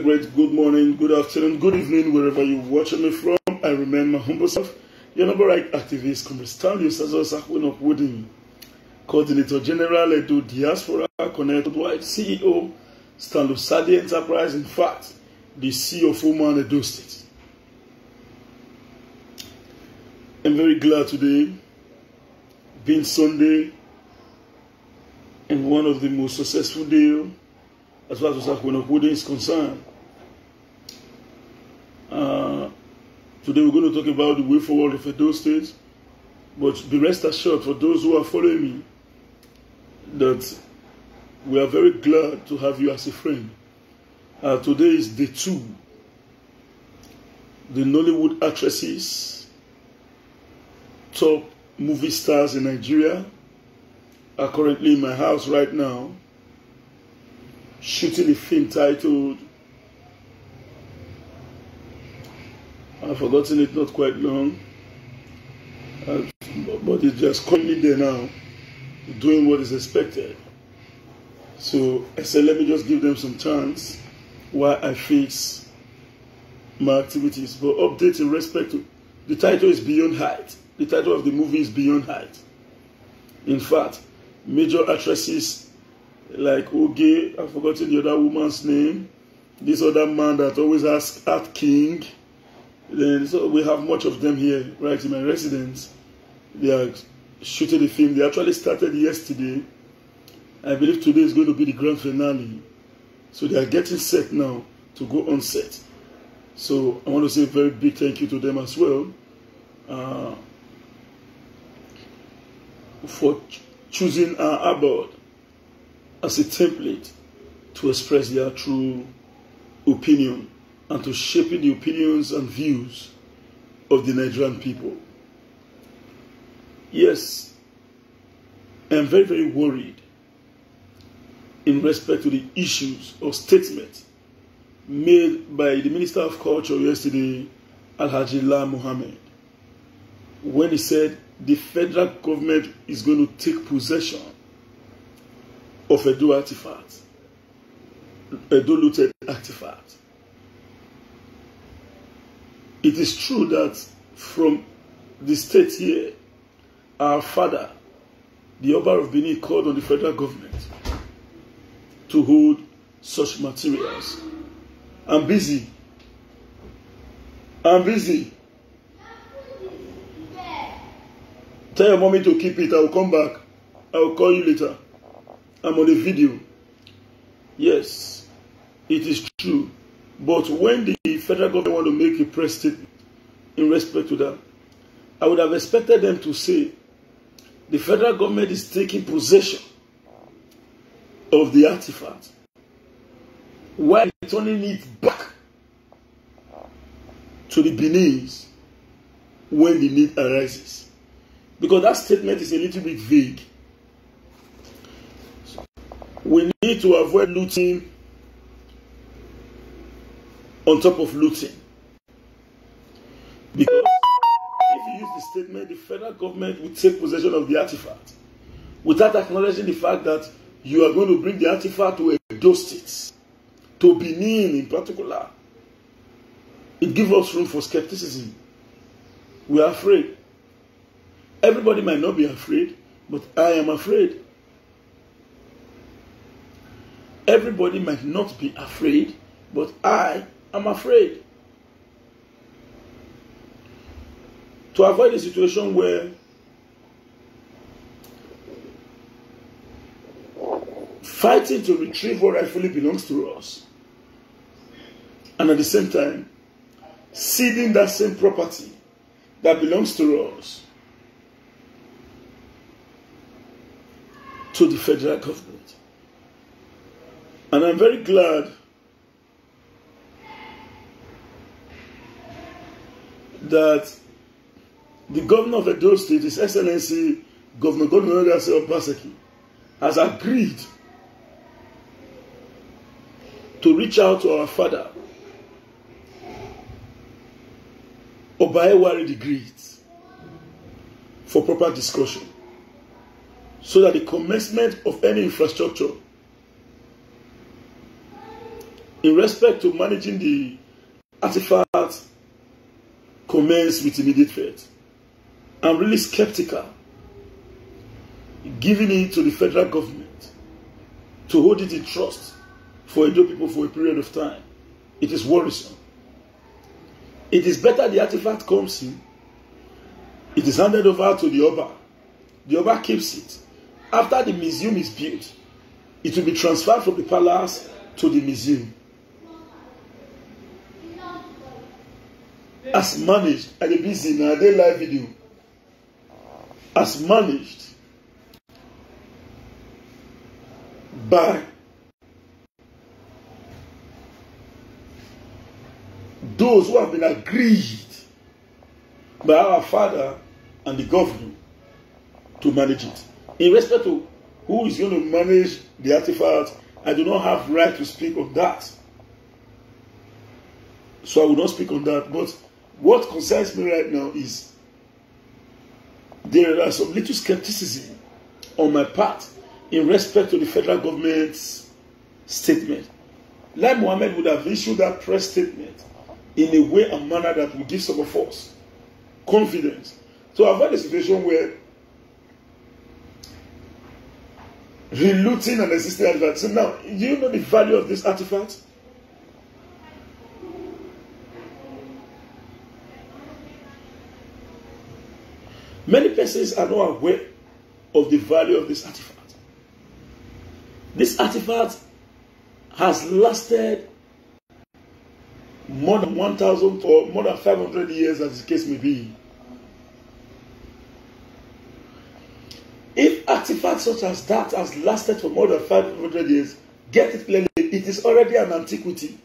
great good morning, good afternoon, good evening, wherever you're watching me from. I remain my humble self, your number right activist, Comrade Stanley Sazo-Sakwinok-Wooding, Coordinator General Edo Diaspora Connect Worldwide, CEO, Stanley Sadi Enterprise, in fact, the CEO of Oman Edo State. I'm very glad today, being Sunday, and one of the most successful days as far as Sakwinok-Wooding is concerned. Today we're going to talk about the way forward of Edo State, but be rest assured for those who are following me that we are very glad to have you as a friend. Today is day 2. The Nollywood actresses, top movie stars in Nigeria, are currently in my house right now, shooting a film titled, I've forgotten it, not quite long, but it's just currently there now, doing what is expected. So I said, let me just give them some chance while I fix my activities. But update in respect to, the title is Beyond Height. The title of the movie is Beyond Height. In fact, major actresses like Oge, I've forgotten the other woman's name, this other man that always asks Art King. Then, so we have much of them here, right in my residence. They are shooting the film. They actually started yesterday. I believe today is going to be the grand finale. So they are getting set now to go on set. So I want to say a very big thank you to them as well for choosing our board as a template to express their true opinion and to shaping the opinions and views of the Nigerian people. Yes, I'm very, very worried in respect to the issues or statements made by the Minister of Culture yesterday, Alhaji Lai Mohammed, when he said the federal government is going to take possession of Edo artifacts, Edo looted artifacts. It is true that from the state here, our father, the Oba of Benin, called on the federal government to hold such materials. I'm busy. I'm busy. Tell your mommy to keep it. I will come back. I will call you later. I'm on a video. Yes, it is true. But when the federal government want to make a press statement in respect to that, I would have expected them to say the federal government is taking possession of the artifact while returning it back to the Beninese when the need arises. Because that statement is a little bit vague. We need to avoid looting on top of looting. Because if you use the statement, the federal government will take possession of the artifact without acknowledging the fact that you are going to bring the artifact to Edo State, to Benin in particular. It gives us room for skepticism. We are afraid. Everybody might not be afraid, but I am afraid. Everybody might not be afraid, but I am afraid. To avoid a situation where fighting to retrieve what rightfully belongs to us, and at the same time ceding that same property that belongs to us to the federal government. And I'm very glad that the governor of Edo State, His Excellency Governor Godwin Obaseki, has agreed to reach out to our father, Obaewari the Great, for proper discussion, so that the commencement of any infrastructure in respect to managing the artifact commenced with immediate effect. I'm really skeptical giving it to the federal government to hold it in trust for Edo people for a period of time. It is worrisome. It is better the artifact comes in, it is handed over to the Oba. The Oba keeps it. After the museum is built, it will be transferred from the palace to the museum. As managed, and the busy now, they live video. As managed by those who have been agreed by our father and the governor to manage it. In respect to who is going to manage the artifact, I do not have right to speak on that. So I will not speak on that. But what concerns me right now is there are some little skepticism on my part in respect to the federal government's statement. Lai Mohammed would have issued that press statement in a way and manner that would give some of us confidence. So I've had a situation where relooting an existing artifact. So now, do you know the value of this artifact? Many persons are not aware of the value of this artifact. This artifact has lasted more than 1,000 or more than 500 years, as the case may be. If artifacts such as that has lasted for more than 500 years, get it clearly, it is already an antiquity.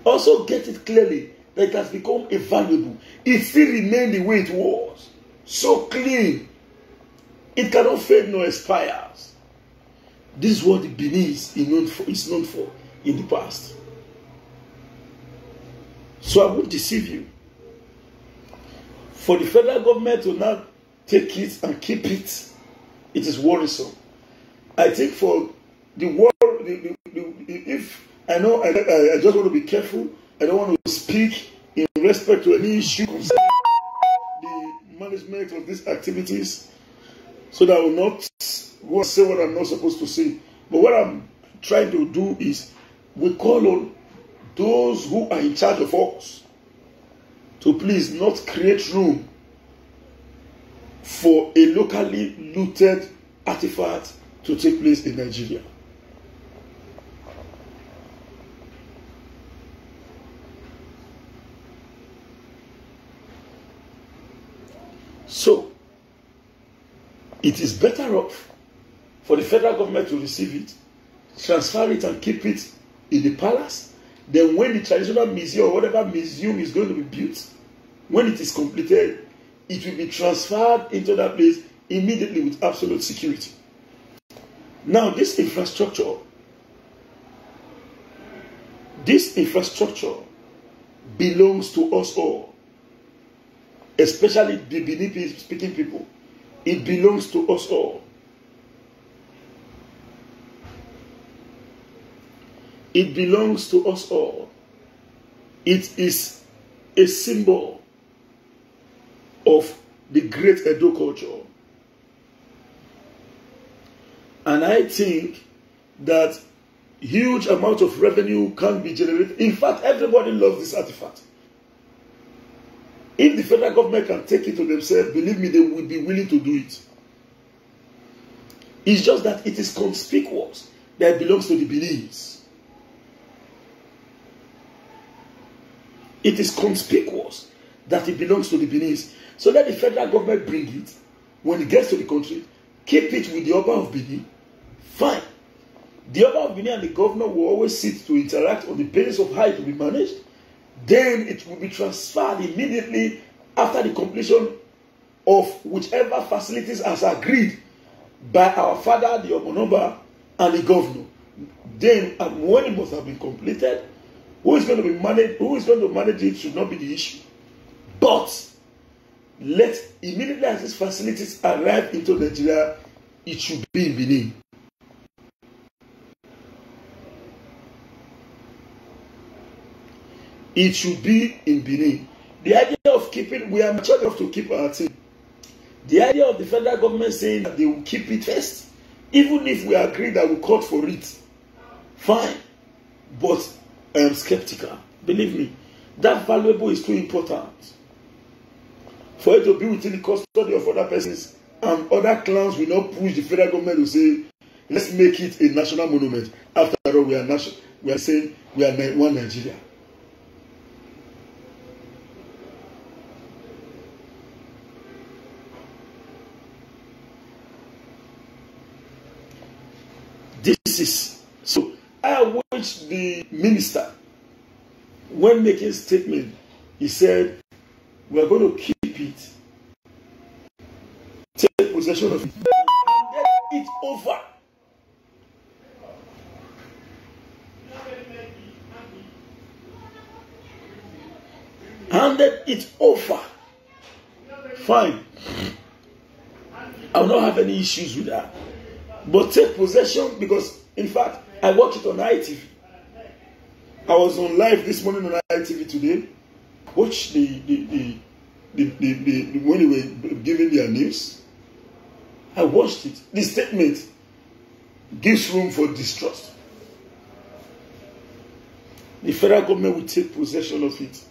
Also get it clearly that it has become invaluable. It still remains the way it was. So clean. It cannot fade nor expires. This is what the Beninese is known for in the past. So I won't deceive you. For the federal government to now take it and keep it, it is worrisome. I think for the world, if I know, I just want to be careful. I don't want to speak in respect to any issue concerning the management of these activities, so that I will not go and say what I'm not supposed to say. But what I'm trying to do is, we call on those who are in charge of us to please not create room for a locally looted artifact to take place in Nigeria. So, it is better off for the federal government to receive it, transfer it and keep it in the palace. Then when the traditional museum or whatever museum is going to be built, when it is completed, it will be transferred into that place immediately with absolute security. Now this infrastructure belongs to us all, especially the Benin speaking people. It belongs to us all. It belongs to us all. It is a symbol of the great Edo culture. And I think that huge amount of revenue can be generated. In fact, everybody loves this artifact. If the federal government can take it to themselves, believe me, they will be willing to do it. It's just that it is conspicuous that it belongs to the Beninese. It is conspicuous that it belongs to the Beninese. So let the federal government bring it. When it gets to the country, keep it with the Oba of Benin. Fine. The Oba of Benin and the governor will always sit to interact on the basis of how it will be managed. Then it will be transferred immediately after the completion of whichever facilities as agreed by our father, the Omonoba, and the governor. Then, when it must have been completed, who is going to manage it should not be the issue. But let immediately as these facilities arrive into Nigeria, it should be in Benin. It should be in Benin. The idea of keeping, we are mature enough to keep our thing. The idea of the federal government saying that they will keep it first, even if we agree that we called for it, fine. But I am skeptical. Believe me, that valuable is too important for it to be within the custody of other persons, and other clans will not push the federal government to say, let's make it a national monument. After all, we are national. We are saying we are one Nigeria. This is so. I wish the minister, when making statement, he said, we are going to keep it, take possession of it, and hand it over. Handed it over. Fine. I will not have any issues with that. But take possession, because in fact, I watch it on ITV. I was on live this morning on ITV today. Watch when they were giving their news. I watched it. The statement gives room for distrust. The federal government will take possession of it.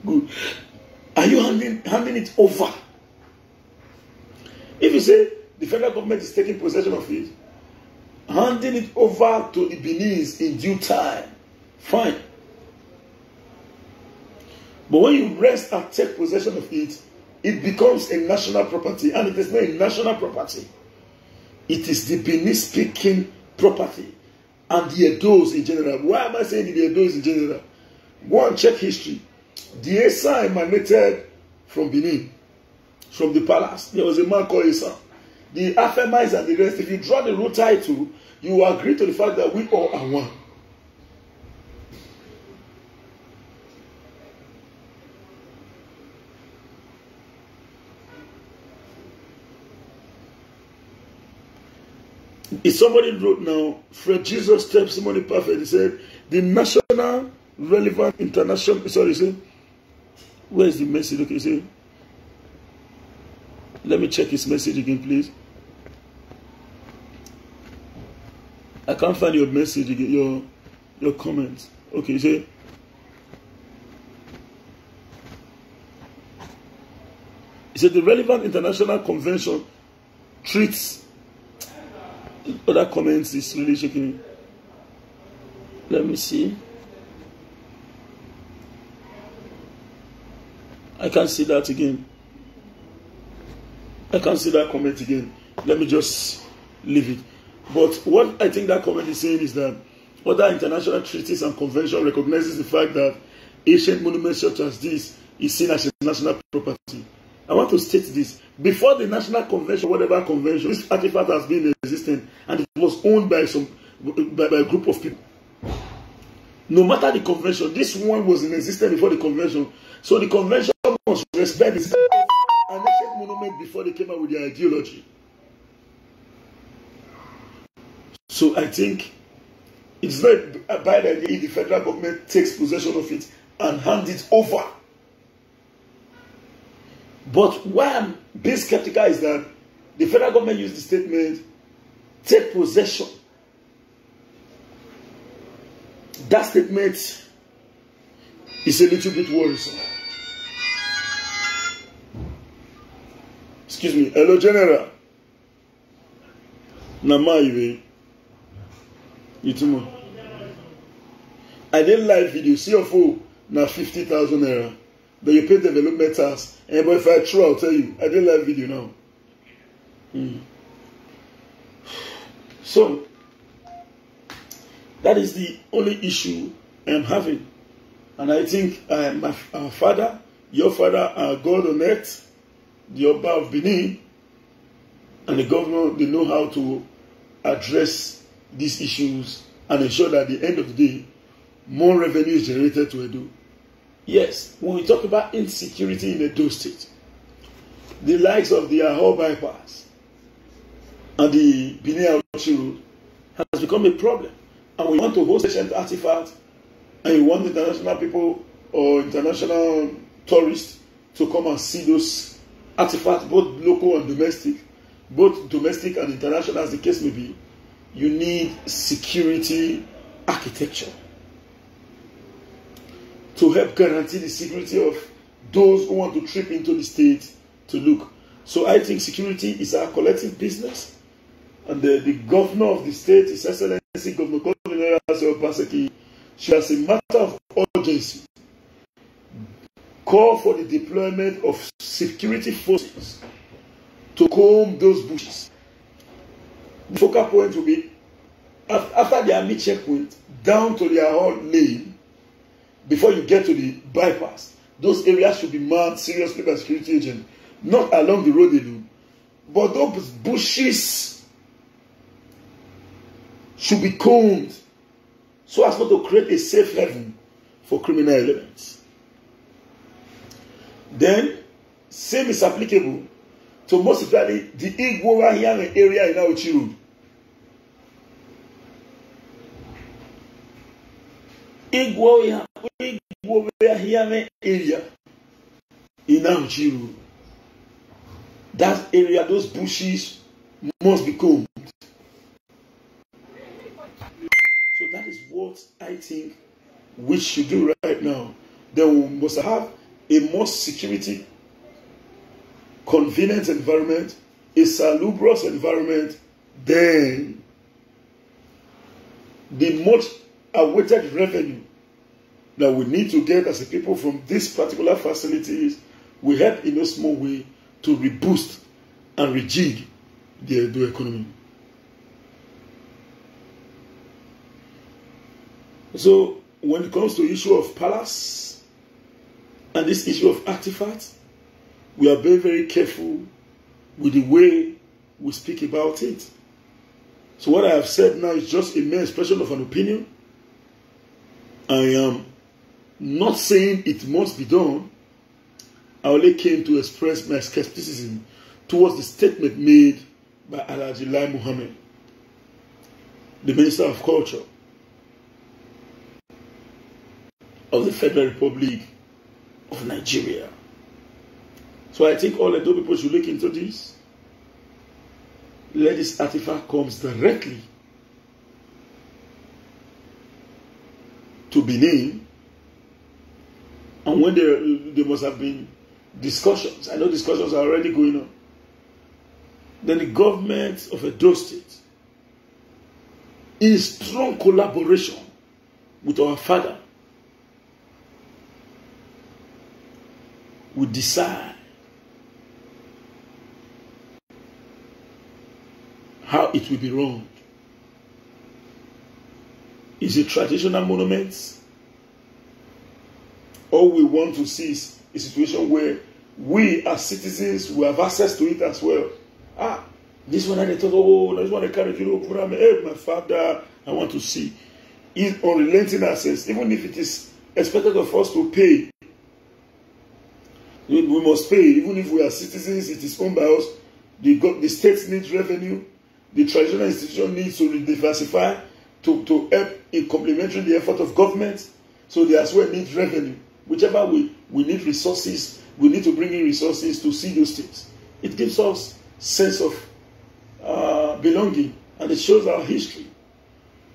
Good. Are you handing it over? If you say the federal government is taking possession of it, handing it over to the Beninese in due time, fine. But when you rest and take possession of it, it becomes a national property, and it is not a national property. It is the Benin-speaking property, and the Edos in general. Why am I saying the Edos in general? Go and check history. The Esa emanated from Benin, from the palace. There was a man called Esa. The Afemites and the rest, if you draw the root title, you will agree to the fact that we all are one. If somebody wrote now, Fred Jesus testimony perfect, he said, the national relevant international, sorry, say, where is the message? Okay, say, let me check his message again, please. I can't find your message again, your comment. Okay, say, he said the relevant international convention treats. Other comments is really shaking me. Let me see. I can't see that again. I can't see that comment again. Let me just leave it. But what I think that comment is saying is that other international treaties and conventions recognizes the fact that ancient monuments such as this is seen as a national property. I want to state this. Before the national convention, whatever convention, this artifact has been existent and it was owned by a group of people. No matter the convention, this one was in existence before the convention. So the convention must respect this an ancient monument before they came out with their ideology. So I think it's not a bad idea if the federal government takes possession of it and hands it over. But why I'm being skeptical is that the federal government used the statement, take possession. That statement is a little bit worrisome. Excuse me. Hello, General. Namaiwe. Itumo. I did live video. See your phone. Now 50,000 naira. Then you pay development tax. And but if I try, I'll tell you. I did live video now. So that is the only issue I'm having. And I think our father, your father, our God on earth, the Oba of Benin, and the governor, they know how to address these issues and ensure that at the end of the day, more revenue is generated to Edo. Yes, when we talk about insecurity in Edo State, the likes of the Ahor bypass, and the Benin-Auchi Road has become a problem. And we want to host ancient artifacts, and you want international people or international tourists to come and see those artifacts, both local and domestic, both domestic and international as the case may be. You need security architecture to help guarantee the security of those who want to trip into the state to look. So I think security is our collective business. And the governor of the state, His Excellency Governor Colonel Obaseki, should, as a matter of urgency, call for the deployment of security forces to comb those bushes. The focal point will be after the army checkpoint, down to their own lane, before you get to the bypass. Those areas should be marked seriously by security agents, not along the road alone. But those bushes should be combed so as not to create a safe haven for criminal elements. Then, same is applicable to most especially the Igbo-Wahiame area in Auchi Road. Igbo-Wahiame area in Auchi Road. That area, those bushes must be combed. So that is what I think we should do right now. Then we must have a more security convenient environment, a salubrious environment. Then the much awaited revenue that we need to get as a people from these particular facilities will help in a small way to reboost and rejig the economy. So when it comes to the issue of palace and this issue of artifacts, we are very, very careful with the way we speak about it. So what I have said now is just a mere expression of an opinion. I am not saying it must be done. I only came to express my skepticism towards the statement made by Alhaji Lai Mohammed, the Minister of Culture of the Federal Republic of Nigeria. So I think all Edo people should look into this. Let this artifact comes directly to Benin. And when there must have been discussions, I know discussions are already going on, then the government of Edo State, in strong collaboration with our father, will decide how it will be run. Is it traditional monuments? All we want to see is a situation where we as citizens will have access to it as well. This one I thought, oh, this one I carry to hey, my father, I want to see. Is unrelenting access, even if it is expected of us to pay. We must pay, even if we are citizens, it is owned by us. The state needs revenue. The traditional institution needs to diversify to help in complementing the effort of government. So they as well need revenue. Whichever we need resources, we need to bring in resources to see those things. It gives us sense of belonging, and it shows our history.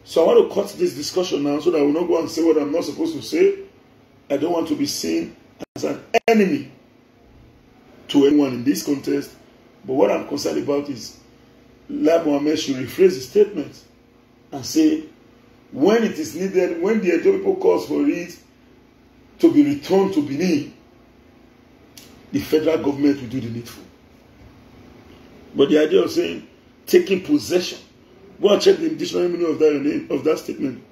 So I want to cut this discussion now so that I will not go and say what I'm not supposed to say. I don't want to be seen as an enemy to anyone in this contest. But what I'm concerned about is Lai Mohammed should rephrase the statement and say, when it is needed, when the Edo people calls for it to be returned to Benin, the federal government will do the needful. But the idea of saying taking possession, go and check the dictionary meaning of that statement.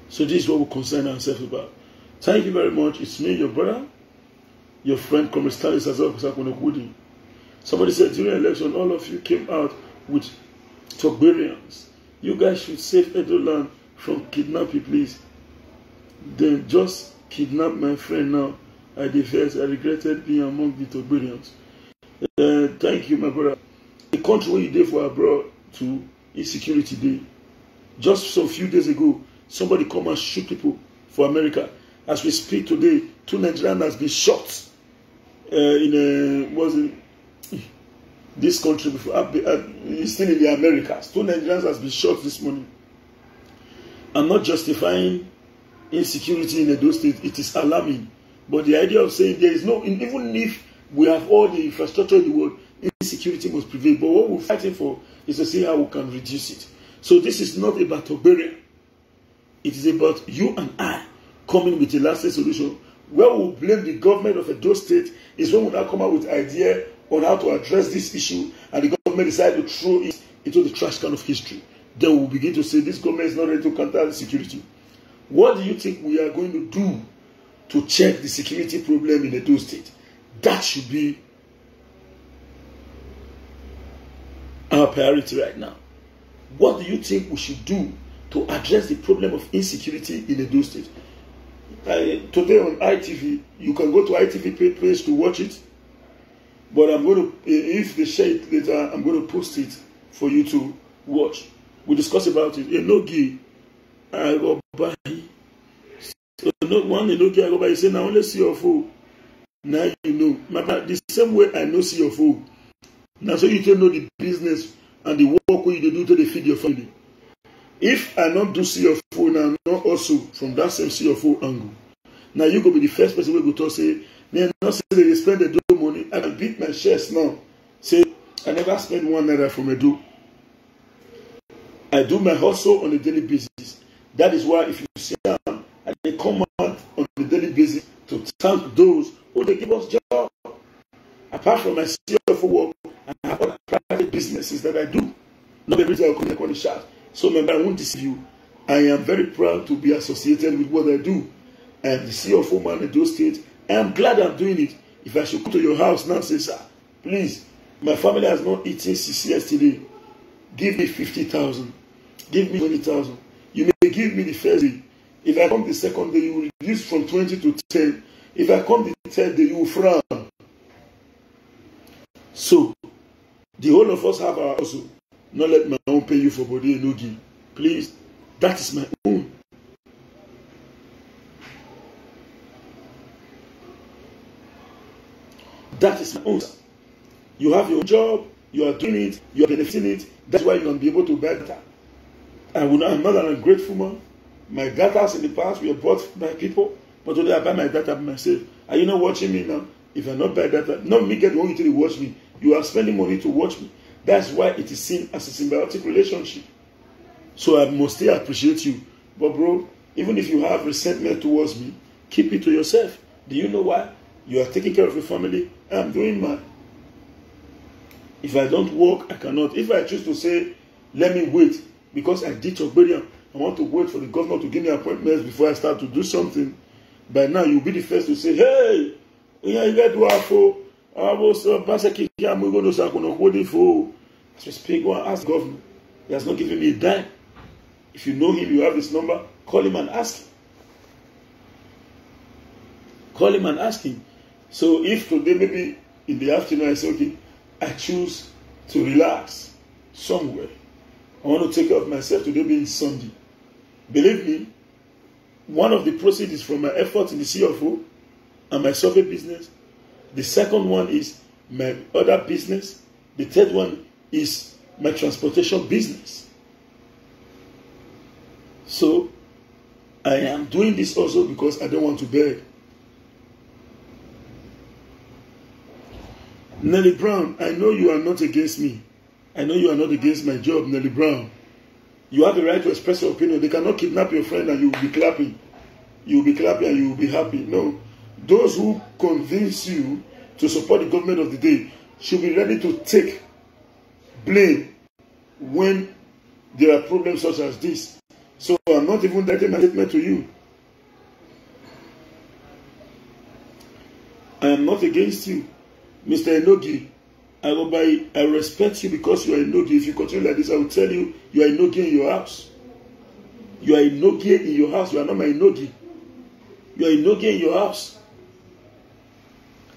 So this is what we concern ourselves about. Thank you very much. It's me, your brother, your friend, Comrade Stanley Sazor. Somebody said during the election, all of you came out with Togberians. You guys should save Edo land from kidnapping, please. Then just kidnap my friend now I defess. I regretted being among the Togberians. Thank you, my brother. The country where you did for abroad to insecurity day. Just some few days ago, somebody come and shoot people for America. As we speak today, 2 Nigerians has been shot this country before. It's still in the Americas. 2 Nigerians has been shot this morning. I'm not justifying insecurity in Edo State. It is alarming. But the idea of saying there is no, even if we have all the infrastructure in the world, insecurity must prevail. But what we're fighting for is to see how we can reduce it. So this is not about Togberian. It is about you and I coming with a lasting solution. Where we blame the government of Edo State is when we now come out with idea on how to address this issue, and the government decide to throw it into the trash can of history. Then we'll begin to say this government is not ready to counter the security. What do you think we are going to do to check the security problem in Edo State? That should be our priority right now. What do you think we should do to address the problem of insecurity in Edo State? Today on ITV, you can go to ITV page to watch it. But I'm going to, if they share it later, I'm going to post it for you to watch. We discuss about it. Enogi, I go by. One Enogi, I go by. He said, now only see your food. Now you know. The same way I know see your food. Now so you can know the business and the work you do to feed your family. If I not do see your food now, not also from that same see your food angle. Now you go be the first person who go to say, they not say they spend the do money. I can beat my chest now. Say I never spend 1 naira from a do. I do my hustle on a daily basis. That is why if you see them, they come out on a daily basis to thank those who they give us job. Apart from my CFO work, I have other private businesses that I do. Not every time I come on the shot. So remember, I won't deceive you. I am very proud to be associated with what I do. I am the CFO man in those states. I am glad I'm doing it. If I should come to your house now and say, sir, please, my family has not eaten since yesterday. Give me 50,000. Give me 20,000. You may give me the first day. If I come the second day, you will reduce from 20 to 10. If I come the third day, you will frown. So, the whole of us have our also. Not let my own pay you for body and no give. Please, that is my own. That is my own. You have your job, you are doing it, you are benefiting it. That's why you can be able to buy data. I'm not an ungrateful man. My data in the past were bought by people, but today I buy my data by myself. Are you not watching me now? If I not buy data, not me get one to watch me. You are spending money to watch me. That's why it is seen as a symbiotic relationship. So I must still appreciate you. But bro, even if you have resentment towards me, keep it to yourself. Do you know why? You are taking care of your family. I'm doing mine. If I don't work, I cannot. If I choose to say, let me wait, because I did Togberian, I want to wait for the governor to give me appointments before I start to do something. By now, you'll be the first to say, hey, you got to have for. As we speak, go and ask the governor. He has not given me a dime. If you know him, you have his number, call him and ask him. Call him and ask him. So if today, maybe in the afternoon, I say, okay, I choose to relax somewhere. I want to take care of myself today being Sunday. Believe me, one of the proceeds from my effort in the CFO and my survey business. The second one is my other business. The third one is my transportation business. So I am doing this also because I don't want to beg. Nelly Brown, I know you are not against me. I know you are not against my job, Nelly Brown. You have the right to express your opinion. They cannot kidnap your friend and you will be clapping. You will be clapping and you will be happy. No. Those who convince you to support the government of the day should be ready to take blame when there are problems such as this. So I'm not even directing my statement to you. I am not against you. Mr. Enogi, I respect you because you are Enogi. If you continue like this, I will tell you, you are Enogi in your house. You are Enogi in your house. You are not my Enogi. You are Enogi in your house.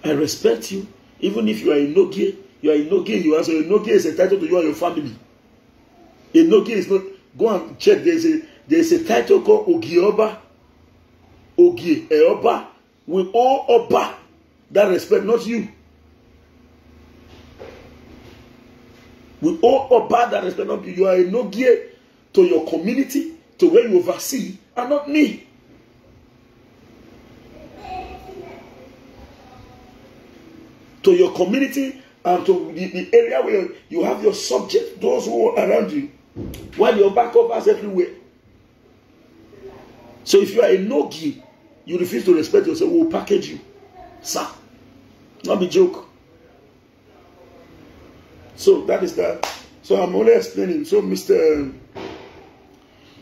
I respect you. Even if you are in Nogie, you are in Nogie, you answer. Nogie is a title to you and your family. A Nogie is not. Go and check. There is a title called Ogioba. Ogie, Eoba. We all Oba that respect, not you. We all Oba that respect, not you. You are a Nogie to your community, to where you oversee, and not me. To your community and to the area where you have your subject, those who are around you, while your back covers everywhere. So if you are a Nogie, you refuse to respect yourself, we'll package you. Sir. Not be joke. So that is that. So I'm only explaining. So Mr.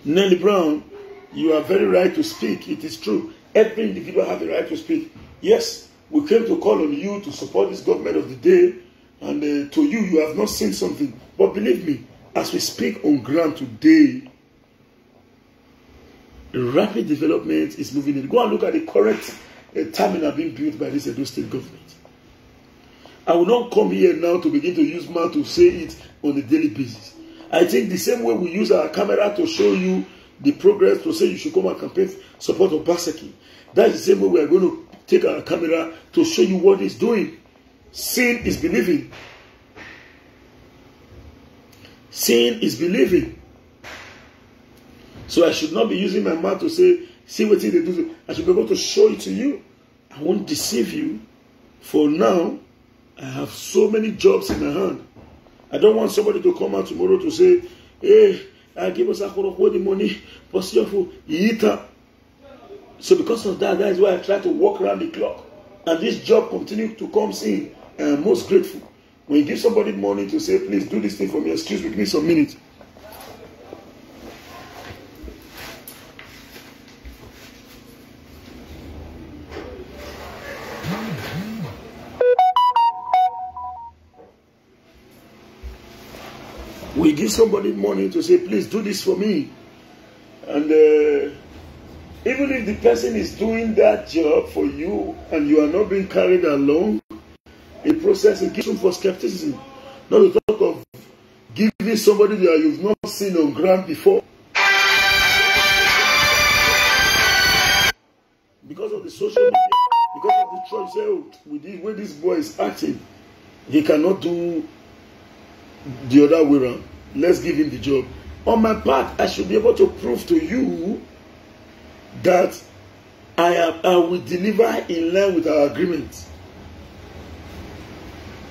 Nelly Brown, you are very right to speak. It is true. Every individual has the right to speak. Yes. We came to call on you to support this government of the day, and to you, you have not seen something. But believe me, as we speak on ground today, rapid development is moving in. Go and look at the current terminal being built by this Edo State government. I will not come here now to begin to use mouth to say it on a daily basis. I think the same way we use our camera to show you the progress, to say you should come and campaign support of Obaseki. That's the same way we are going to take our camera to show you what he's doing. Seeing is believing. Seeing is believing. So I should not be using my mouth to say, see what they do. I should be able to show it to you. I won't deceive you. For now, I have so many jobs in my hand. I don't want somebody to come out tomorrow to say, hey, give us the money. So because of that, that is why I try to walk around the clock. And this job continues to come in. I am most grateful. When you give somebody money to say, please do this thing for me, excuse me, give me some minutes. We give somebody money to say, please do this for me. And even if the person is doing that job for you and you are not being carried along, a process it gives room for skepticism. Not to talk of giving somebody that you've not seen on ground before. Because of the social media, because of the choice, oh, with the way this boy is acting, he cannot do the other way around. Let's give him the job. On my part, I should be able to prove to you that I will deliver in line with our agreement.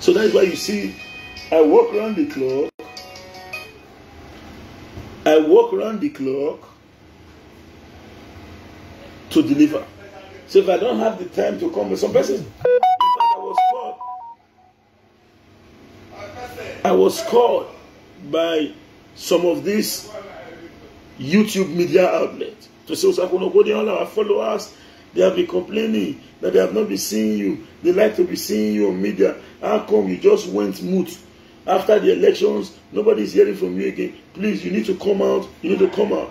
So that is why you see, I walk around the clock. I walk around the clock to deliver. So if I don't have the time to come with some persons, in fact, I was called by some of these YouTube media outlets to say, all our followers, they have been complaining that they have not been seeing you. They like to be seeing you on media. How come you just went mute? After the elections, nobody is hearing from you again. Please, you need to come out. You need to come out.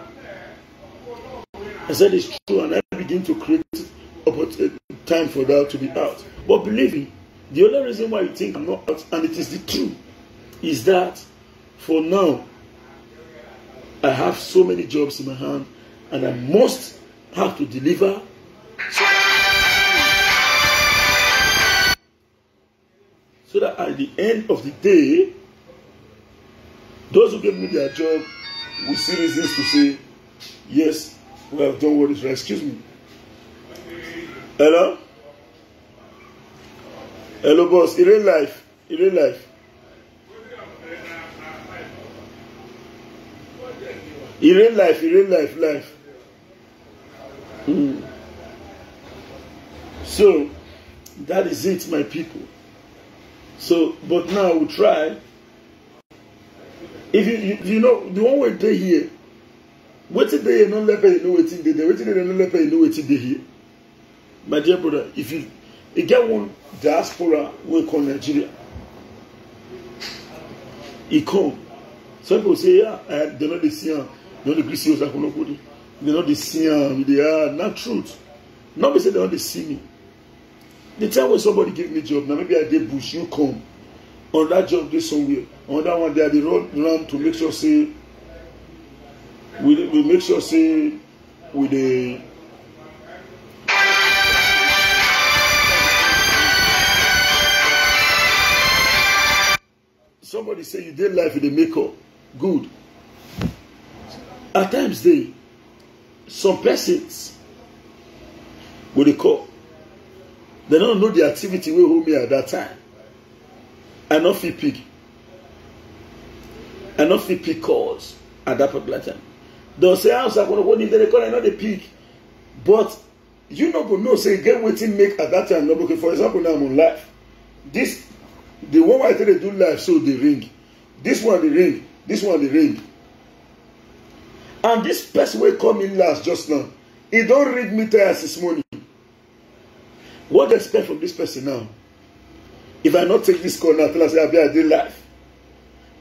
I said it's true, and I begin to create time for that to be out. But believe me, the only reason why you think I'm not out, and it is the truth, is that for now, I have so many jobs in my hand, and I must have to deliver. So that at the end of the day, those who gave me their job will see reasons to say, yes, we have done what is right. Excuse me. Hello? Hello, boss. It ain't life. It ain't life. It ain't life. It ain't life. Life. So, that is it, my people. So, but now we'll try. If you know, the one way they here, what did they not let you know what they did? What did they not let you know what they here? My dear brother, if you get one diaspora, we call Nigeria. He come. Some people say, yeah, they're not the same. They're not the Christians. They're not the same. They are not truth. Nobody say they don't see me. The time when somebody give me job, now maybe I did bush, you come. On that job, do somewhere. On that one, they are the run to make sure say we make sure say with the somebody say you did life with the makeup. Good. At times some persons what they call they don't know the activity we hold me at that time. I not fit pick. I not fit pick calls at that particular time. They'll say, "I was like, what if they call? I know they pick." But you not go know say get waiting make at that time. No, okay. For example, now I'm on live. The one I tell they do live, so they ring. This one they ring. This one they ring. And this person will come in last just now. He don't read me tires this morning. What do you expect from this person now? If I not take this call now, tell us I did live.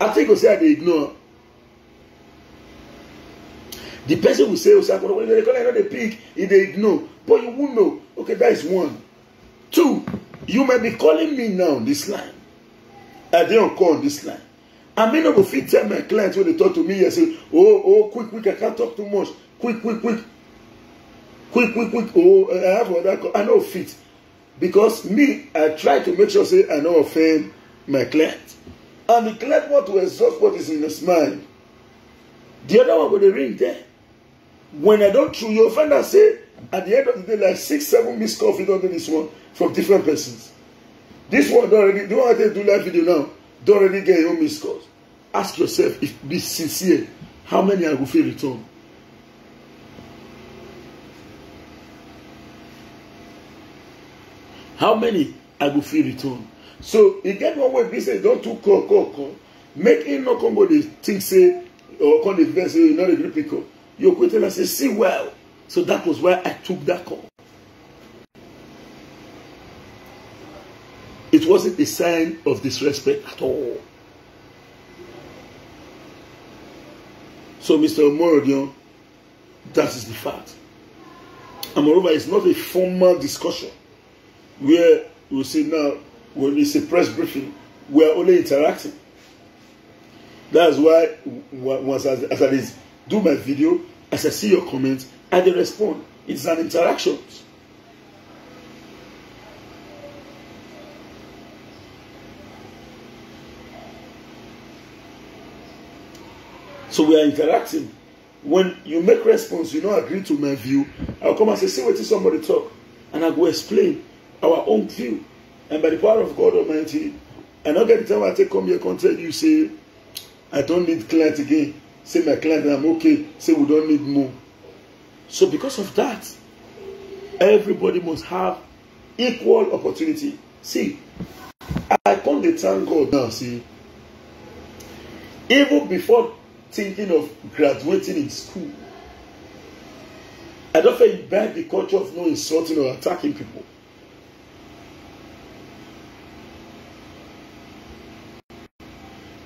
I think we'll say I ignore. The person will say, when they call another pick, if they ignore. But you won't know. Okay, that is one. Two, you may be calling me now this line. I didn't call this line. I may not fit tell my clients when they talk to me and say, quick, I can't talk too much. Quick. Oh, I have another call. I know fit. Because me, I try to make sure say I don't offend my client. And the client want to exhaust what is in his mind. The other one with the ring there. When I don't true, your friend say at the end of the day, like 6-7 missed calls under this one from different persons. This one don't already do want to do live video now. Don't already get your own missed calls. Ask yourself, if be sincere, how many I will feel return? How many I will feel return? So you get one way, say don't do call. Make him not come with the thing say or come the verse say you're not a group call. You quit and say, see well. So that was why I took that call. It wasn't a sign of disrespect at all. So, Mr. Omorodion, that is the fact. And moreover, it's not a formal discussion where we say now, when it's a press briefing, we are only interacting. That's why, once as I do my video, as I see your comments, I will respond. It's an interaction. So we are interacting. When you make response, you don't agree to my view, I'll come and say, see what somebody talk. And I'll go explain our own view. And by the power of God Almighty, I don't get the time I take come here and tell you, say, I don't need client again. Say my client, I'm okay. Say we don't need more. So because of that, everybody must have equal opportunity. See, I come to thank God now, see, even before thinking of graduating in school, I don't feel bad the culture of no insulting or attacking people.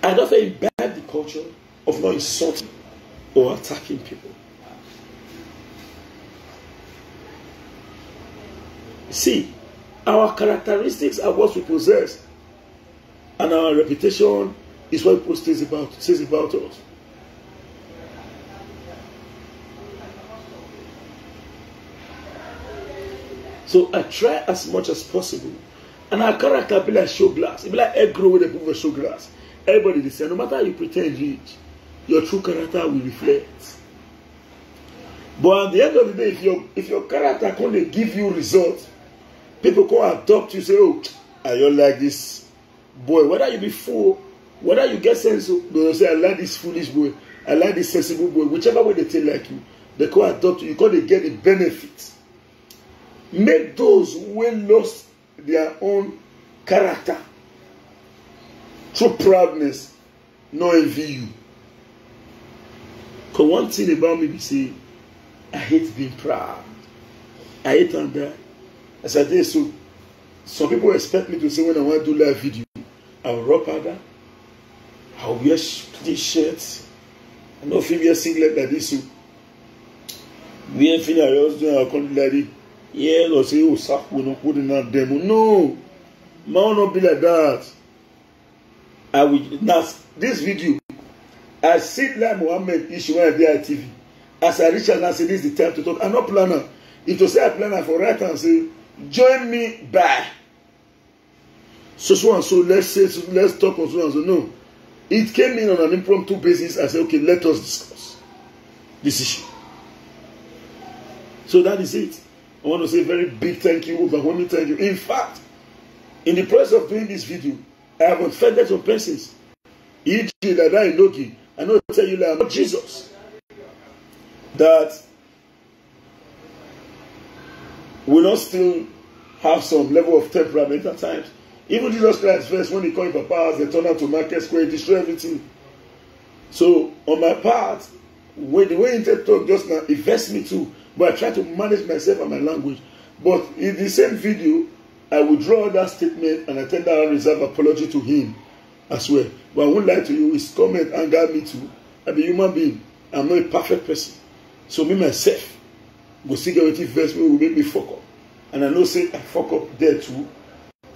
I don't feel bad the culture of not insulting or attacking people. See, our characteristics are what we possess, and our reputation is what people says about us. So I try as much as possible, and our character be like show glass. It be like egg grow with the people show glass. Everybody they say, no matter how you pretend rich, your true character will reflect. But at the end of the day, if your character can't give you results, people can adopt you, say, oh, I don't like this boy. Whether you be fool, whether you get sense, they'll say, I like this foolish boy, I like this sensible boy. Whichever way they take like you, they can adopt you. You can't get the benefits. Make those who lost their own character through proudness not envy you. Because one thing about me be say, I hate being proud. I hate that. As I did, so some people expect me to say when I want to do live video, I'll rock harder, I'll wear this shirt, I know if you wear singlet like this, so we ain't feeling I was doing our country like this. Yeah, they'll say, oh, Saf, we're not putting that demo. No, man will not be like that. I will, now, this video, I see like Muhammad issue when I be at TV. As I reach out and say, this is the time to talk. I'm not planner. If to say I planner for right and say, join me by. So and so, let's talk on so and so. No. It came in on an impromptu basis. I said, okay, let us discuss this issue. So that is it. I want to say a very big thank you, overwhelming thank you. In fact, in the process of doing this video, I have offended some persons. E.g. that I Loki, I know to tell you that I'm not Jesus. That we not still have some level of temperament at times. Even Jesus Christ first, when he called Papa, they turned out to Market Square, destroy everything. So on my part, when the way Intel talk just now, it vexed me too. But I try to manage myself and my language. But in the same video, I withdraw that statement and I tender a reserve apology to him as well. But I won't lie to you, his comment angered me too. I'm a human being. I'm not a perfect person. So me myself, go see what it verse me will make me fuck up. And I know say I fuck up there too,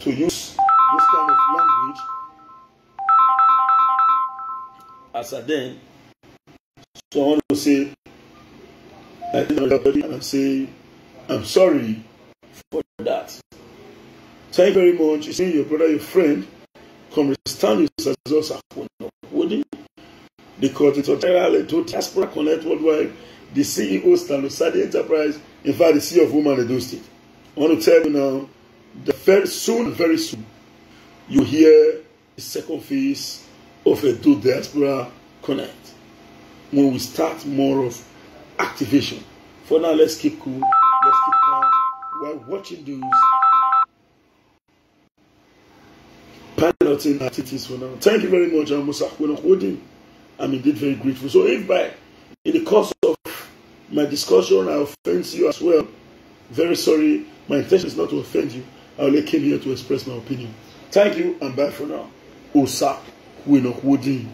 to use this kind of language as I then. So I want to say, I say, I'm sorry for that. Thank you very much. You see your brother, your friend, come stand with us as us wouldn't. The coordinator to Diaspora Connect Worldwide, the CEO Stanlosadi Enterprise, in fact the CEO of Woman Edo State. I want to tell you now, very soon, you hear the second phase of Edo Diaspora Connect. When we start more of activation. For now, let's keep cool, let's keep calm while watching those piloting activities for now. Thank you very much, I'm indeed very grateful. So if in the course of my discussion I offend you as well, very sorry. My intention is not to offend you. I only came here to express my opinion. Thank you and bye for now. Osa Winokwoodin.